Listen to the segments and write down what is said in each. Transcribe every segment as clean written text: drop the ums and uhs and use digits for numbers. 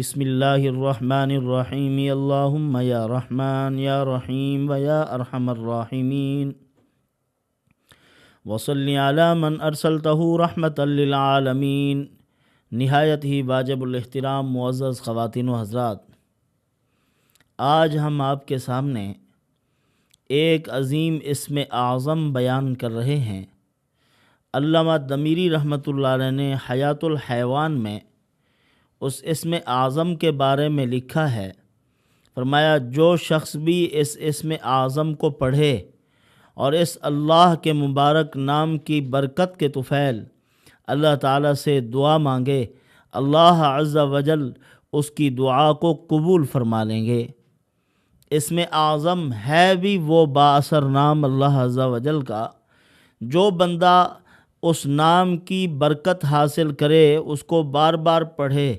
بسم اللہ الرحمن الرحیم اللہم یا رحمن یا رحیم ویا ارحم الراحمین وصلی علی من ارسلتہ رحمتا للعالمین۔ نہایت ہی واجب الاحترام معزز خواتین و حضرات، آج ہم آپ کے سامنے ایک عظیم اسم اعظم بیان کر رہے ہیں۔ علامہ دمیری رحمۃ اللہ علیہ نے حیات الحیوان میں اس اسم اعظم کے بارے میں لکھا ہے، فرمایا جو شخص بھی اس اسم اعظم کو پڑھے اور اس اللہ کے مبارک نام کی برکت کے طفیل اللہ تعالیٰ سے دعا مانگے، اللہ عز و جل اس کی دعا کو قبول فرما لیں گے۔ اسم اعظم ہے بھی وہ با اثر نام اللہ عز و جل کا، جو بندہ اس نام کی برکت حاصل کرے، اس کو بار بار پڑھے،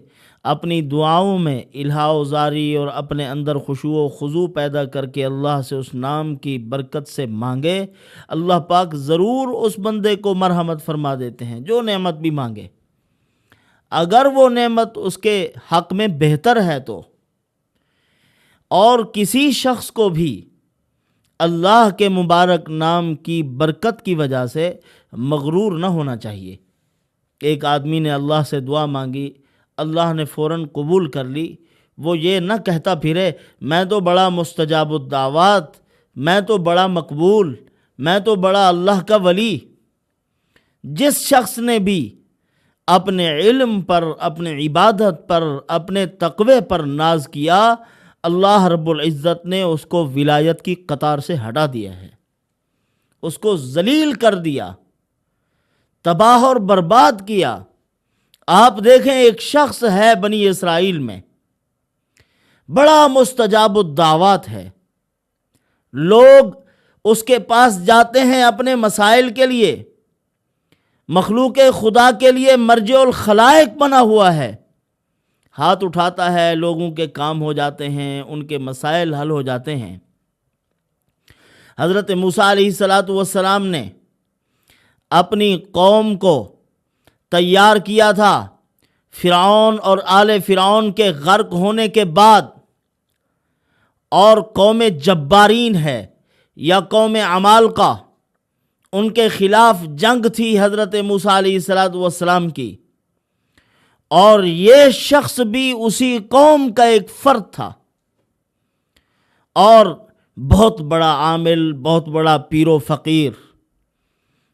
اپنی دعاؤں میں الہا و زاری اور اپنے اندر خشوع و خضوع پیدا کر کے اللہ سے اس نام کی برکت سے مانگے، اللہ پاک ضرور اس بندے کو مرحمت فرما دیتے ہیں، جو نعمت بھی مانگے، اگر وہ نعمت اس کے حق میں بہتر ہے تو۔ اور کسی شخص کو بھی اللہ کے مبارک نام کی برکت کی وجہ سے مغرور نہ ہونا چاہیے۔ ایک آدمی نے اللہ سے دعا مانگی، اللہ نے فوراً قبول کر لی، وہ یہ نہ کہتا پھرے میں تو بڑا مستجاب الدعوات، میں تو بڑا مقبول، میں تو بڑا اللہ کا ولی۔ جس شخص نے بھی اپنے علم پر، اپنے عبادت پر، اپنے تقوی پر ناز کیا، اللہ رب العزت نے اس کو ولایت کی قطار سے ہٹا دیا ہے، اس کو ذلیل کر دیا، تباہ اور برباد کیا۔ آپ دیکھیں، ایک شخص ہے بنی اسرائیل میں، بڑا مستجاب الدعوات ہے، لوگ اس کے پاس جاتے ہیں اپنے مسائل کے لیے، مخلوق خدا کے لیے مرجع الخلائق بنا ہوا ہے، ہاتھ اٹھاتا ہے، لوگوں کے کام ہو جاتے ہیں، ان کے مسائل حل ہو جاتے ہیں۔ حضرت موسیٰ علیہ السلام نے اپنی قوم کو تیار کیا تھا فرعون اور آل فرعون کے غرق ہونے کے بعد، اور قوم جبارین ہے یا قوم عمالقہ، ان کے خلاف جنگ تھی حضرت موسیٰ علیہ السلام کی، اور یہ شخص بھی اسی قوم کا ایک فرد تھا، اور بہت بڑا عامل، بہت بڑا پیر و فقیر۔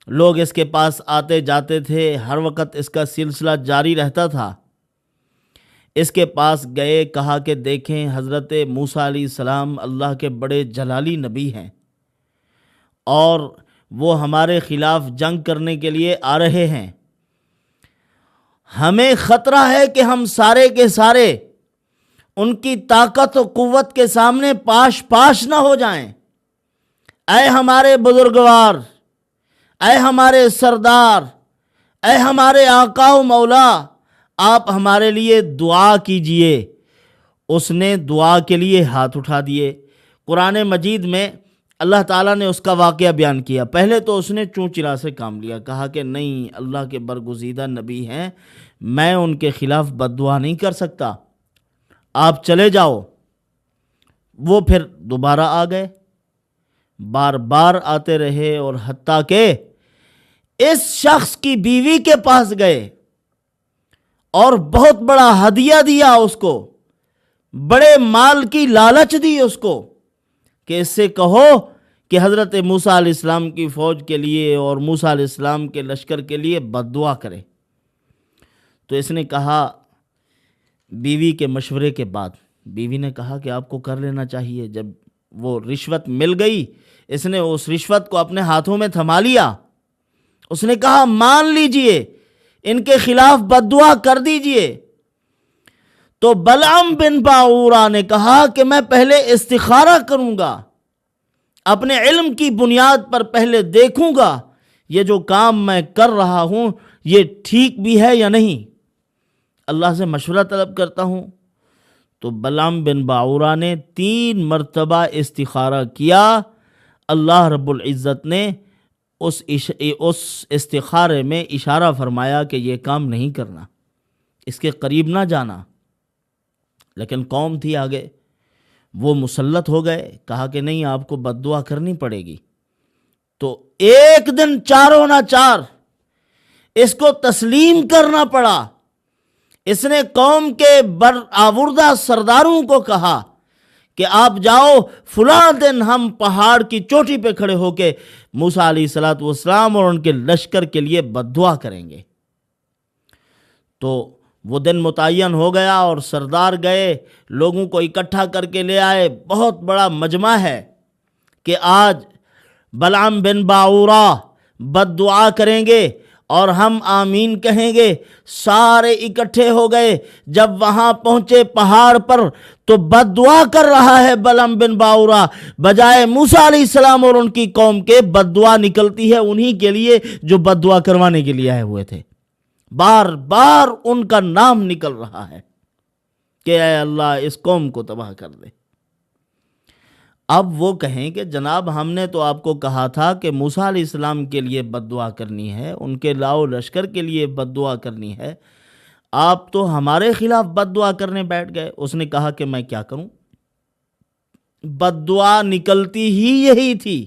لوگ اس کے پاس آتے جاتے تھے، ہر وقت اس کا سلسلہ جاری رہتا تھا۔ اس کے پاس گئے، کہا کہ دیکھیں حضرت موسیٰ علیہ السلام اللہ کے بڑے جلالی نبی ہیں، اور وہ ہمارے خلاف جنگ کرنے کے لیے آ رہے ہیں، ہمیں خطرہ ہے کہ ہم سارے کے سارے ان کی طاقت و قوت کے سامنے پاش پاش نہ ہو جائیں۔ اے ہمارے بزرگوار، اے ہمارے سردار، اے ہمارے آقا و مولا، آپ ہمارے لیے دعا کیجئے۔ اس نے دعا کے لیے ہاتھ اٹھا دیے۔ قرآن مجید میں اللہ تعالیٰ نے اس کا واقعہ بیان کیا۔ پہلے تو اس نے چوں چرا سے کام لیا، کہا کہ نہیں، اللہ کے برگزیدہ نبی ہیں، میں ان کے خلاف بد دعا نہیں کر سکتا، آپ چلے جاؤ۔ وہ پھر دوبارہ آ گئے، بار بار آتے رہے، اور حتیٰ کہ اس شخص کی بیوی کے پاس گئے اور بہت بڑا ہدیہ دیا اس کو، بڑے مال کی لالچ دی اس کو کہ اس سے کہو کہ حضرت موسیٰ علیہ السلام کی فوج کے لیے اور موسیٰ علیہ السلام کے لشکر کے لیے بد دعا کرے۔ تو اس نے کہا، بیوی کے مشورے کے بعد بیوی نے کہا کہ آپ کو کر لینا چاہیے۔ جب وہ رشوت مل گئی، اس نے اس رشوت کو اپنے ہاتھوں میں تھما لیا۔ اس نے کہا مان لیجئے، ان کے خلاف بد دعا کر دیجئے۔ تو بلعم بن باعورہ نے کہا کہ میں پہلے استخارہ کروں گا، اپنے علم کی بنیاد پر پہلے دیکھوں گا یہ جو کام میں کر رہا ہوں یہ ٹھیک بھی ہے یا نہیں، اللہ سے مشورہ طلب کرتا ہوں۔ تو بلعم بن باعورہ نے 3 مرتبہ استخارہ کیا۔ اللہ رب العزت نے اس استخارے میں اشارہ فرمایا کہ یہ کام نہیں کرنا، اس کے قریب نہ جانا۔ لیکن قوم تھی آگے، وہ مسلط ہو گئے، کہا کہ نہیں آپ کو بد دعا کرنی پڑے گی۔ تو ایک دن چاروں نہ چار اس کو تسلیم کرنا پڑا۔ اس نے قوم کے برآوردہ سرداروں کو کہا کہ آپ جاؤ، فلاں دن ہم پہاڑ کی چوٹی پہ کھڑے ہو کے موسیٰ علیہ الصلوۃ والسلام اور ان کے لشکر کے لیے بد دعا کریں گے۔ تو وہ دن متعین ہو گیا اور سردار گئے، لوگوں کو اکٹھا کر کے لے آئے۔ بہت بڑا مجمع ہے کہ آج بلعام بن باعورہ بد دعا کریں گے اور ہم آمین کہیں گے۔ سارے اکٹھے ہو گئے۔ جب وہاں پہنچے پہاڑ پر تو بد دعا کر رہا ہے بلعام بن باعورہ، بجائے موسیٰ علیہ السلام اور ان کی قوم کے بد دعا نکلتی ہے انہی کے لیے جو بد دعا کروانے کے لیے آئے ہوئے تھے۔ بار بار ان کا نام نکل رہا ہے کہ اے اللہ اس قوم کو تباہ کر دے۔ اب وہ کہیں کہ جناب ہم نے تو آپ کو کہا تھا کہ موسیٰ علیہ السلام کے لیے بد دعا کرنی ہے، ان کے لاؤ لشکر کے لیے بد دعا کرنی ہے، آپ تو ہمارے خلاف بد دعا کرنے بیٹھ گئے۔ اس نے کہا کہ میں کیا کروں، بد دعا نکلتی ہی یہی تھی۔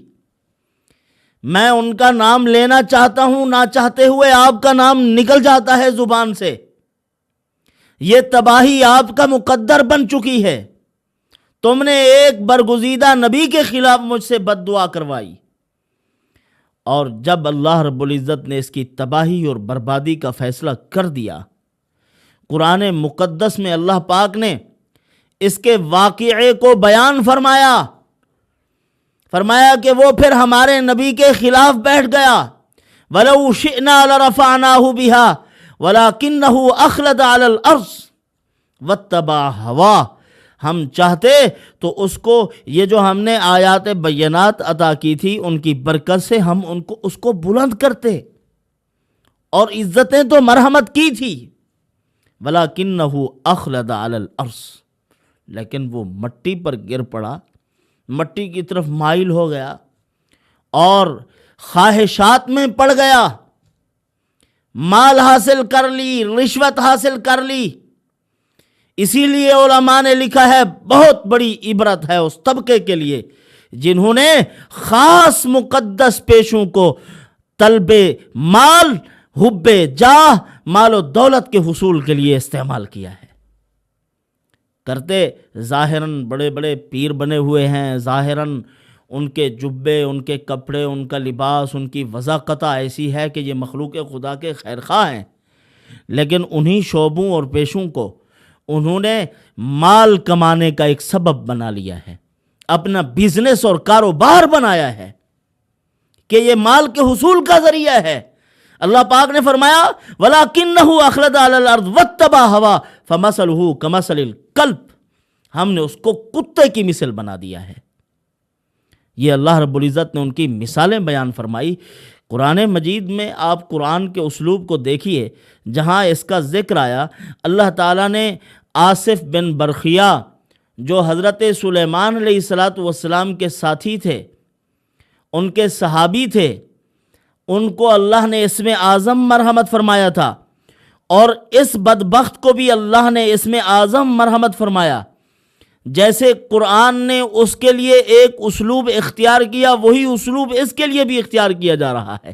میں ان کا نام لینا چاہتا ہوں، نہ چاہتے ہوئے آپ کا نام نکل جاتا ہے زبان سے۔ یہ تباہی آپ کا مقدر بن چکی ہے۔ تم نے ایک برگزیدہ نبی کے خلاف مجھ سے بد دعا کروائی، اور جب اللہ رب العزت نے اس کی تباہی اور بربادی کا فیصلہ کر دیا، قرآن مقدس میں اللہ پاک نے اس کے واقعے کو بیان فرمایا کہ وہ پھر ہمارے نبی کے خلاف بیٹھ گیا۔ وَلَوْ شِئْنَا لَرَفَعْنَاهُ بِهَا وَلَكِنَّهُ أَخْلَدَ عَلَى الْأَرْضِ وَاتَّبَعَ هَوَاهُ۔ ہم چاہتے تو اس کو یہ جو ہم نے آیات بینات عطا کی تھی ان کی برکت سے ہم اس کو بلند کرتے اور عزتیں تو مرحمت کی تھی۔ وَلَكِنَّهُ أَخْلَدَ عَلَى الْأَرْضِ، لیکن وہ مٹی پر گر پڑا، مٹی کی طرف مائل ہو گیا اور خواہشات میں پڑ گیا، مال حاصل کر لی، رشوت حاصل کر لی۔ اسی لیے علماء نے لکھا ہے بہت بڑی عبرت ہے اس طبقے کے لیے جنہوں نے خاص مقدس پیشوں کو طلب مال، حب جاہ، مال و دولت کے حصول کے لیے استعمال کیا ہے۔ کرتے ظاہراً بڑے بڑے پیر بنے ہوئے ہیں، ظاہراً ان کے جبے، ان کے کپڑے، ان کا لباس، ان کی وضاقت ایسی ہے کہ یہ مخلوق خدا کے خیرخواہ ہیں، لیکن انہی شعبوں اور پیشوں کو انہوں نے مال کمانے کا ایک سبب بنا لیا ہے، اپنا بزنس اور کاروبار بنایا ہے کہ یہ مال کے حصول کا ذریعہ ہے۔ اللہ پاک نے فرمایا وَلَكِنَّهُ أَخْلَدَ عَلَى الْأَرْضِ وَاتَّبَعَ هَوَاهُ فَمَثَلُهُ كَمَثَلِ الْكَلْبِ، ہم نے اس کو کتے کی مثل بنا دیا ہے۔ یہ اللہ رب العزت نے ان کی مثالیں بیان فرمائی۔ قرآن مجید میں آپ قرآن کے اسلوب کو دیکھیے، جہاں اس کا ذکر آیا اللہ تعالیٰ نے آصف بن برخیہ جو حضرت سلیمان علیہ السلام کے ساتھی تھے، ان کے صحابی تھے، ان کو اللہ نے اسم اعظم مرحمت فرمایا تھا، اور اس بدبخت کو بھی اللہ نے اسم اعظم مرحمت فرمایا۔ جیسے قرآن نے اس کے لیے ایک اسلوب اختیار کیا، وہی اسلوب اس کے لیے بھی اختیار کیا جا رہا ہے۔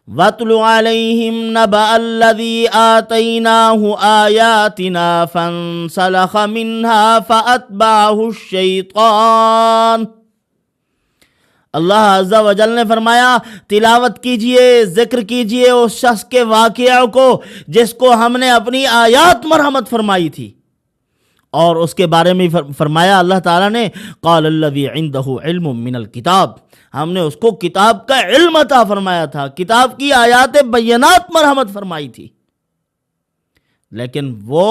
وَاتْلُ عَلَيْهِمْ نَبَأَ الَّذِي آتَيْنَاهُ آيَاتِنَا فَانْسَلَخَ مِنْهَا فَأَتْبَعَهُ الشَّيْطَانُ۔ اللہ عز و جل نے فرمایا تلاوت کیجئے، ذکر کیجئے اس شخص کے واقعہ کو جس کو ہم نے اپنی آیات مرحمت فرمائی تھی، اور اس کے بارے میں فرمایا اللہ تعالیٰ نے قال الذی عنده علم من الکتاب، ہم نے اس کو کتاب کا علم عطا فرمایا تھا، کتاب کی آیات بینات مرحمت فرمائی تھی، لیکن وہ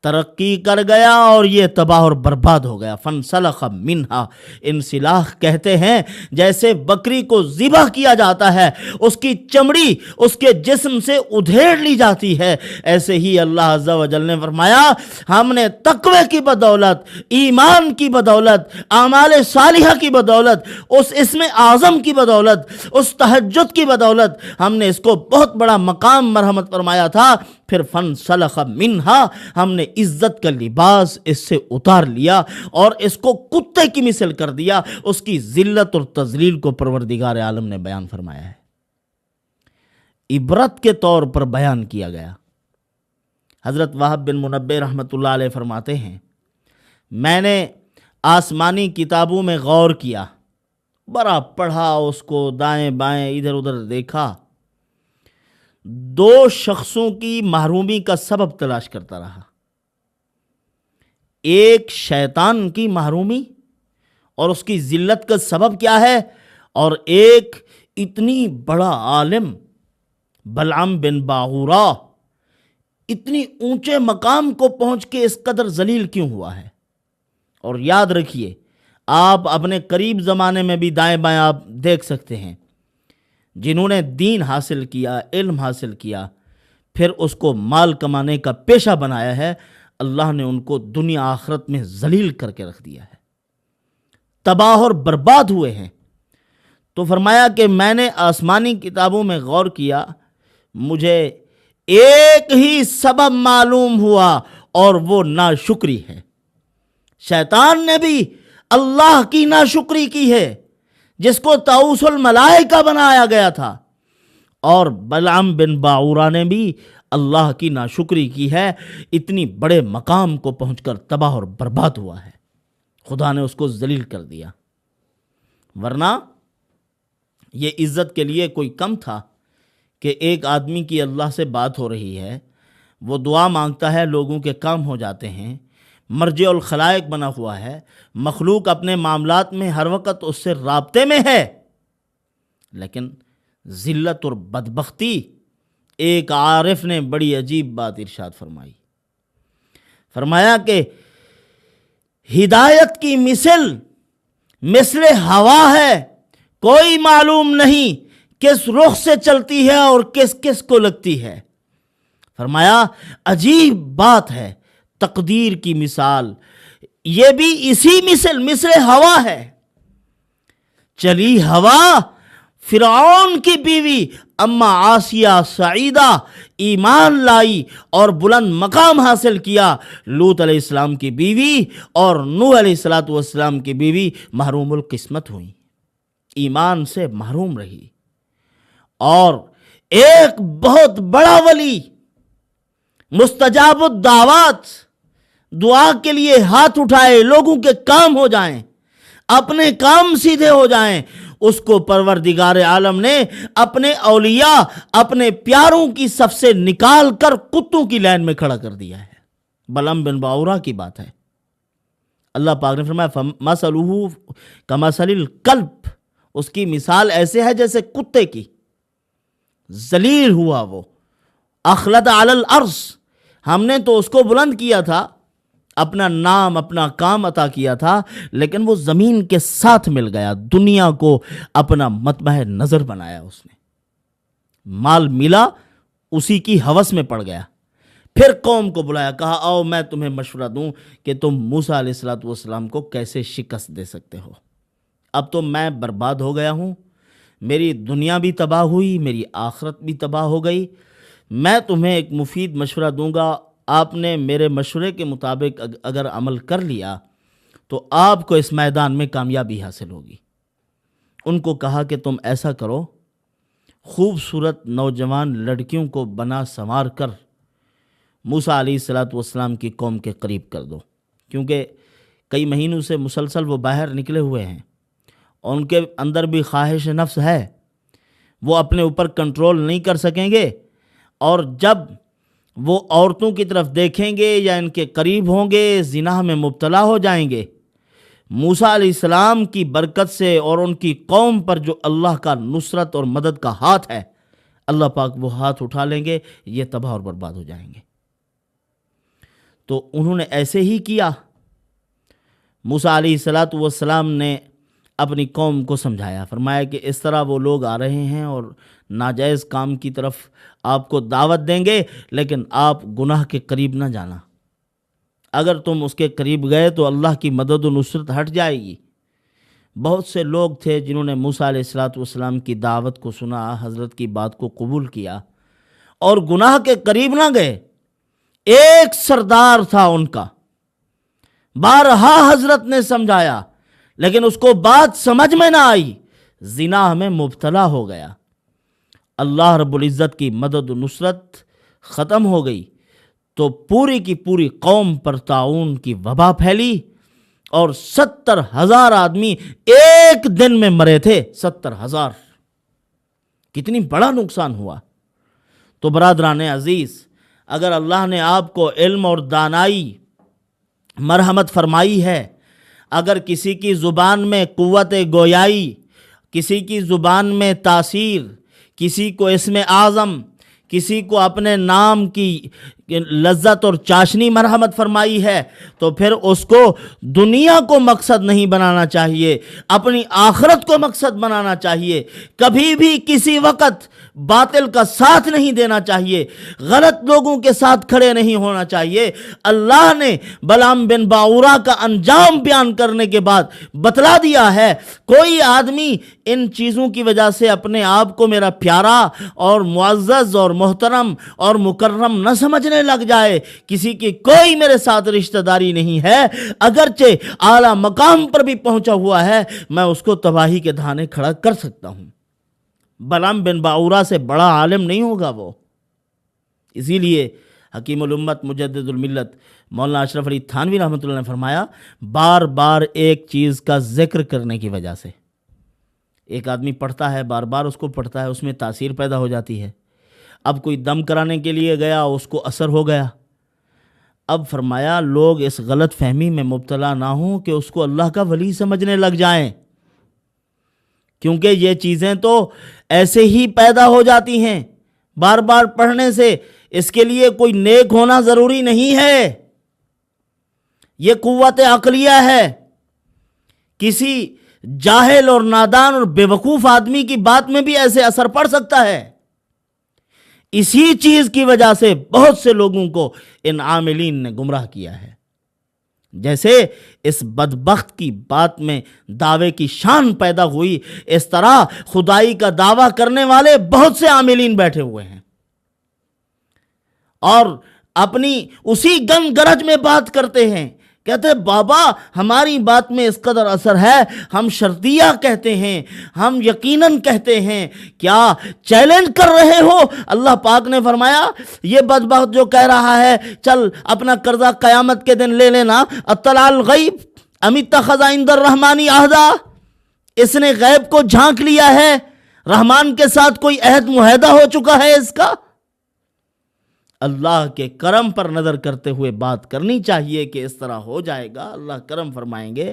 ترقی کر گیا اور یہ تباہ اور برباد ہو گیا۔ فانسلخ منہا، انسلاخ کہتے ہیں جیسے بکری کو ذبح کیا جاتا ہے، اس کی چمڑی اس کے جسم سے ادھیڑ لی جاتی ہے، ایسے ہی اللہ عز و جل نے فرمایا ہم نے تقوی کی بدولت، ایمان کی بدولت، اعمال صالحہ کی بدولت، اس اسم اعظم کی بدولت، اس تہجد کی بدولت ہم نے اس کو بہت بڑا مقام مرحمت فرمایا تھا پھر فنسلخ منہا، ہم نے عزت کا لباس اس سے اتار لیا اور اس کو کتے کی مثل کر دیا۔ اس کی ذلت اور تذلیل کو پروردگار عالم نے بیان فرمایا ہے، عبرت کے طور پر بیان کیا گیا۔ حضرت وہب بن منبہ رحمۃ اللہ علیہ فرماتے ہیں، میں نے آسمانی کتابوں میں غور کیا، بڑا پڑھا اس کو، دائیں بائیں ادھر ادھر دیکھا، دو شخصوں کی محرومی کا سبب تلاش کرتا رہا، ایک شیطان کی محرومی اور اس کی ذلت کا سبب کیا ہے، اور ایک اتنی بڑا عالم بلعام بن باعورا اتنی اونچے مقام کو پہنچ کے اس قدر ذلیل کیوں ہوا ہے۔ اور یاد رکھیے، آپ اپنے قریب زمانے میں بھی دائیں بائیں آپ دیکھ سکتے ہیں، جنہوں نے دین حاصل کیا، علم حاصل کیا، پھر اس کو مال کمانے کا پیشہ بنایا ہے، اللہ نے ان کو دنیا آخرت میں ذلیل کر کے رکھ دیا ہے، تباہ اور برباد ہوئے ہیں۔ تو فرمایا کہ میں نے آسمانی کتابوں میں غور کیا، مجھے ایک ہی سبب معلوم ہوا اور وہ ناشکری ہے۔ شیطان نے بھی اللہ کی ناشکری کی ہے، جس کو طاؤس الملائکہ بنایا گیا تھا، اور بلعام بن باعورا نے بھی اللہ کی ناشکری کی ہے، اتنی بڑے مقام کو پہنچ کر تباہ اور برباد ہوا ہے، خدا نے اس کو ذلیل کر دیا۔ ورنہ یہ عزت کے لیے کوئی کم تھا کہ ایک آدمی کی اللہ سے بات ہو رہی ہے، وہ دعا مانگتا ہے، لوگوں کے کام ہو جاتے ہیں، مرجع الخلائق بنا ہوا ہے، مخلوق اپنے معاملات میں ہر وقت اس سے رابطے میں ہے، لیکن ذلت اور بدبختی۔ ایک عارف نے بڑی عجیب بات ارشاد فرمائی، فرمایا کہ ہدایت کی مثل ہوا ہے، کوئی معلوم نہیں کس رخ سے چلتی ہے اور کس کس کو لگتی ہے۔ فرمایا عجیب بات ہے، تقدیر کی مثال یہ بھی اسی مثل ہوا ہے۔ چلی ہوا فرعون کی بیوی اما آسیہ سعیدہ، ایمان لائی اور بلند مقام حاصل کیا، لوط علیہ السلام کی بیوی اور نوح علیہ السلام کی بیوی محروم القسمت ہوئی، ایمان سے محروم رہی۔ اور ایک بہت بڑا ولی مستجاب الدعوات، دعا کے لیے ہاتھ اٹھائے، لوگوں کے کام ہو جائیں، اپنے کام سیدھے ہو جائیں، اس کو پروردگار عالم نے اپنے اولیاء، اپنے پیاروں کی صف سے نکال کر کتوں کی لائن میں کھڑا کر دیا ہے۔ بلعام بن باعورا کی بات ہے، اللہ پاک نے فرمایا فَمَثَلُهُ كَمَثَلِ الْكَلْبِ، اس کی مثال ایسے ہے جیسے کتے کی، ذلیل ہوا وہ، اخلد علی الارض، ہم نے تو اس کو بلند کیا تھا، اپنا نام اپنا کام عطا کیا تھا، لیکن وہ زمین کے ساتھ مل گیا، دنیا کو اپنا مطمع نظر بنایا، اس نے مال ملا اسی کی ہوس میں پڑ گیا۔ پھر قوم کو بلایا، کہا آؤ میں تمہیں مشورہ دوں کہ تم موسیٰ علیہ السلام کو کیسے شکست دے سکتے ہو۔ اب تو میں برباد ہو گیا ہوں، میری دنیا بھی تباہ ہوئی، میری آخرت بھی تباہ ہو گئی، میں تمہیں ایک مفید مشورہ دوں گا، آپ نے میرے مشورے کے مطابق اگر عمل کر لیا تو آپ کو اس میدان میں کامیابی حاصل ہوگی۔ ان کو کہا کہ تم ایسا کرو، خوبصورت نوجوان لڑکیوں کو بنا سنوار کر موسیٰ علیہ السلام کی قوم کے قریب کر دو، کیونکہ کئی مہینوں سے مسلسل وہ باہر نکلے ہوئے ہیں اور ان کے اندر بھی خواہش نفس ہے، وہ اپنے اوپر کنٹرول نہیں کر سکیں گے، اور جب وہ عورتوں کی طرف دیکھیں گے یا ان کے قریب ہوں گے زنا میں مبتلا ہو جائیں گے۔ موسیٰ علیہ السلام کی برکت سے اور ان کی قوم پر جو اللہ کا نصرت اور مدد کا ہاتھ ہے، اللہ پاک وہ ہاتھ اٹھا لیں گے، یہ تباہ اور برباد ہو جائیں گے۔ تو انہوں نے ایسے ہی کیا۔ موسیٰ علیہ السلام نے اپنی قوم کو سمجھایا، فرمایا کہ اس طرح وہ لوگ آ رہے ہیں اور ناجائز کام کی طرف آپ کو دعوت دیں گے، لیکن آپ گناہ کے قریب نہ جانا، اگر تم اس کے قریب گئے تو اللہ کی مدد و نصرت ہٹ جائے گی۔ بہت سے لوگ تھے جنہوں نے موسیٰ علیہ السلام کی دعوت کو سنا، حضرت کی بات کو قبول کیا، اور گناہ کے قریب نہ گئے. ایک سردار تھا ان کا، بارہا حضرت نے سمجھایا لیکن اس کو بات سمجھ میں نہ آئی، زنا میں مبتلا ہو گیا. اللہ رب العزت کی مدد و نصرت ختم ہو گئی تو پوری کی پوری قوم پر طاعون کی وبا پھیلی اور 70,000 آدمی ایک دن میں مرے تھے. 70,000، کتنی بڑا نقصان ہوا. تو برادران عزیز، اگر اللہ نے آپ کو علم اور دانائی مرحمت فرمائی ہے، اگر کسی کی زبان میں قوت گویائی، کسی کی زبان میں تاثیر، کسی کو اسم اعظم، کسی کو اپنے نام کی لذت اور چاشنی مرحمت فرمائی ہے، تو پھر اس کو دنیا کو مقصد نہیں بنانا چاہیے، اپنی آخرت کو مقصد بنانا چاہیے. کبھی بھی کسی وقت باطل کا ساتھ نہیں دینا چاہیے، غلط لوگوں کے ساتھ کھڑے نہیں ہونا چاہیے. اللہ نے بلعام بن باورا کا انجام بیان کرنے کے بعد بتلا دیا ہے، کوئی آدمی ان چیزوں کی وجہ سے اپنے آپ کو میرا پیارا اور معزز اور محترم اور مکرم نہ سمجھنے لگ جائے. کسی کی کوئی میرے ساتھ رشتہ داری نہیں ہے، اگرچہ اعلیٰ مقام پر بھی پہنچا ہوا ہے، میں اس کو تباہی کے دھانے کھڑا کر سکتا ہوں. بلعام بن باورا سے بڑا عالم نہیں ہوگا وہ. اسی لیے حکیم الامت مجدد الملت مولانا اشرف علی تھانوی رحمۃ اللہ نے فرمایا، بار بار ایک چیز کا ذکر کرنے کی وجہ سے، ایک آدمی پڑھتا ہے، بار بار اس کو پڑھتا ہے، اس میں تاثیر پیدا ہو جاتی ہے. اب کوئی دم کرانے کے لیے گیا، اس کو اثر ہو گیا. اب فرمایا لوگ اس غلط فہمی میں مبتلا نہ ہوں کہ اس کو اللہ کا ولی سمجھنے لگ جائیں، کیونکہ یہ چیزیں تو ایسے ہی پیدا ہو جاتی ہیں بار بار پڑھنے سے. اس کے لیے کوئی نیک ہونا ضروری نہیں ہے، یہ قوت عقلیہ ہے. کسی جاہل اور نادان اور بے وقوف آدمی کی بات میں بھی ایسے اثر پڑ سکتا ہے. اسی چیز کی وجہ سے بہت سے لوگوں کو ان عاملین نے گمراہ کیا ہے. جیسے اس بدبخت کی بات میں دعوے کی شان پیدا ہوئی، اس طرح خدائی کا دعویٰ کرنے والے بہت سے عاملین بیٹھے ہوئے ہیں اور اپنی اسی گن گرج میں بات کرتے ہیں. کہتے ہیں بابا ہماری بات میں اس قدر اثر ہے، ہم شرطیہ کہتے ہیں، ہم یقیناً کہتے ہیں. کیا چیلنج کر رہے ہو؟ اللہ پاک نے فرمایا یہ بدبخت جو کہہ رہا ہے چل اپنا قرضہ قیامت کے دن لے لینا، اطلع الغیب ام اتخذ عند الرحمن عہدا، اس نے غیب کو جھانک لیا ہے، رحمان کے ساتھ کوئی عہد معاہدہ ہو چکا ہے اس کا. اللہ کے کرم پر نظر کرتے ہوئے بات کرنی چاہیے کہ اس طرح ہو جائے گا، اللہ کرم فرمائیں گے،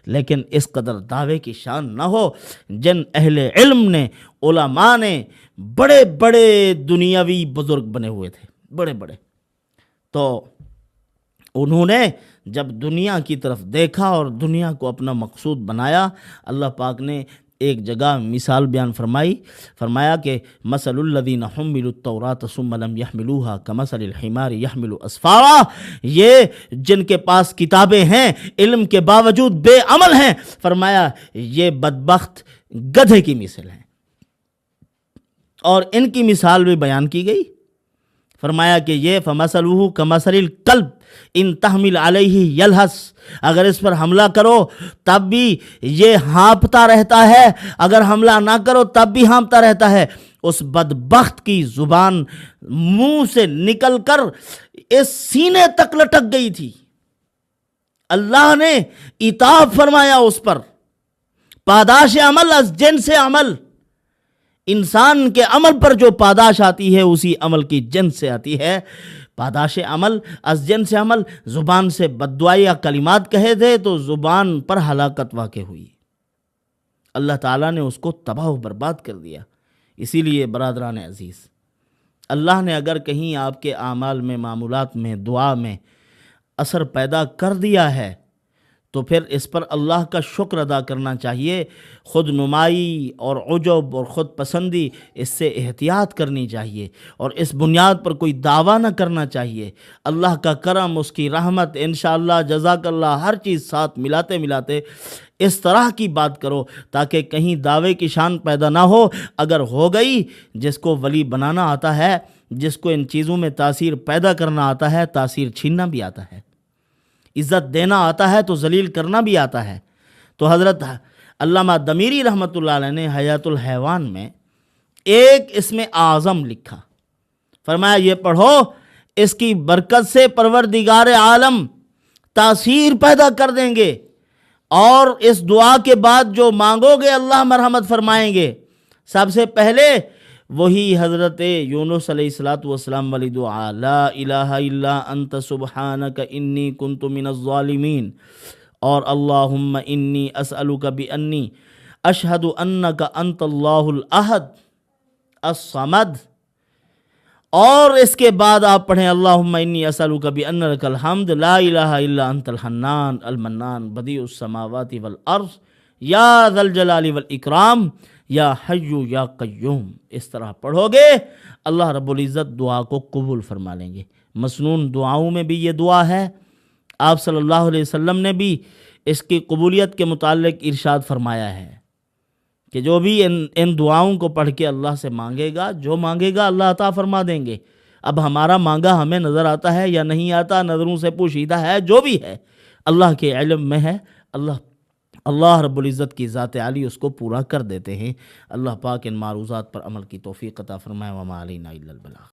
لیکن اس قدر دعوے کی شان نہ ہو. جن اہل علم نے، علماء نے، بڑے بڑے دنیاوی بزرگ بنے ہوئے تھے، بڑے بڑے، تو انہوں نے جب دنیا کی طرف دیکھا اور دنیا کو اپنا مقصود بنایا، اللہ پاک نے ایک جگہ مثال بیان فرمایا کہ مثل الذین حملوا التوراۃ ثم لم یحملوها کمثل الحمار یحمل اسفارا، یہ جن کے پاس کتابیں ہیں علم کے باوجود بے عمل ہیں، فرمایا یہ بدبخت گدھے کی مثل ہیں. اور ان کی مثال بھی بیان کی گئی، فرمایا کہ یہ فمثلہ کمثل الکلب ان تحمل علیہ یلہس، اگر اس پر حملہ کرو تب بھی یہ ہانپتا رہتا ہے، اگر حملہ نہ کرو تب بھی ہانپتا رہتا ہے. اس بدبخت کی زبان منہ سے نکل کر اس سینے تک لٹک گئی تھی. اللہ نے عتاب فرمایا اس پر. پاداش عمل از جنس عمل، انسان کے عمل پر جو پاداش آتی ہے اسی عمل کی جنس سے آتی ہے. پاداش عمل از جنس عمل، زبان سے بددعا یا کلمات کہے تھے تو زبان پر ہلاکت واقع ہوئی، اللہ تعالیٰ نے اس کو تباہ و برباد کر دیا. اسی لیے برادران عزیز، اللہ نے اگر کہیں آپ کے اعمال میں، معمولات میں، دعا میں اثر پیدا کر دیا ہے تو پھر اس پر اللہ کا شکر ادا کرنا چاہیے. خود نمائی اور عجب اور خود پسندی اس سے احتیاط کرنی چاہیے اور اس بنیاد پر کوئی دعویٰ نہ کرنا چاہیے. اللہ کا کرم، اس کی رحمت، انشاءاللہ، جزاک اللہ، ہر چیز ساتھ ملاتے اس طرح کی بات کرو تاکہ کہیں دعوے کی شان پیدا نہ ہو. اگر ہو گئی، جس کو ولی بنانا آتا ہے، جس کو ان چیزوں میں تاثیر پیدا کرنا آتا ہے، تاثیر چھیننا بھی آتا ہے، عزت دینا آتا ہے تو ذلیل کرنا بھی آتا ہے۔ تو حضرت علامہ دمیری رحمۃ اللہ علیہ نے حیات الحیوان میں ایک اسم اعظم لکھا، فرمایا یہ پڑھو، اس کی برکت سے پروردگار عالم تاثیر پیدا کر دیں گے، اور اس دعا کے بعد جو مانگو گے اللہ مرحمت فرمائیں گے۔ سب سے پہلے وہی حضرت یونس علیہ الصلوۃ والسلام والی دعا، لا الہ الا انت سبحانک انی کنت من الظالمین، اور اللہم انی اسألک بانی اشہد انک انت اللہ الاحد الصمد، اور اس کے بعد آپ پڑھیں اللہم انی اسألک بان لک الحمد لا الہ الا انت الحنان المنان بدیع السماوات والارض یا ذا الجلال والاکرام یا حی یا قیوم۔ اس طرح پڑھو گے اللہ رب العزت دعا کو قبول فرما لیں گے۔ مسنون دعاؤں میں بھی یہ دعا ہے، آپ صلی اللہ علیہ وسلم نے بھی اس کی قبولیت کے متعلق ارشاد فرمایا ہے کہ جو بھی ان دعاؤں کو پڑھ کے اللہ سے مانگے گا، جو مانگے گا اللہ عطا فرما دیں گے۔ اب ہمارا مانگا ہمیں نظر آتا ہے یا نہیں آتا، نظروں سے پوشیدہ ہے، جو بھی ہے اللہ کے علم میں ہے۔ اللہ رب العزت کی ذات عالی اس کو پورا کر دیتے ہیں۔ اللہ پاک ان معروضات پر عمل کی توفیق عطا فرمائے۔ وما علینا الا البلاغ۔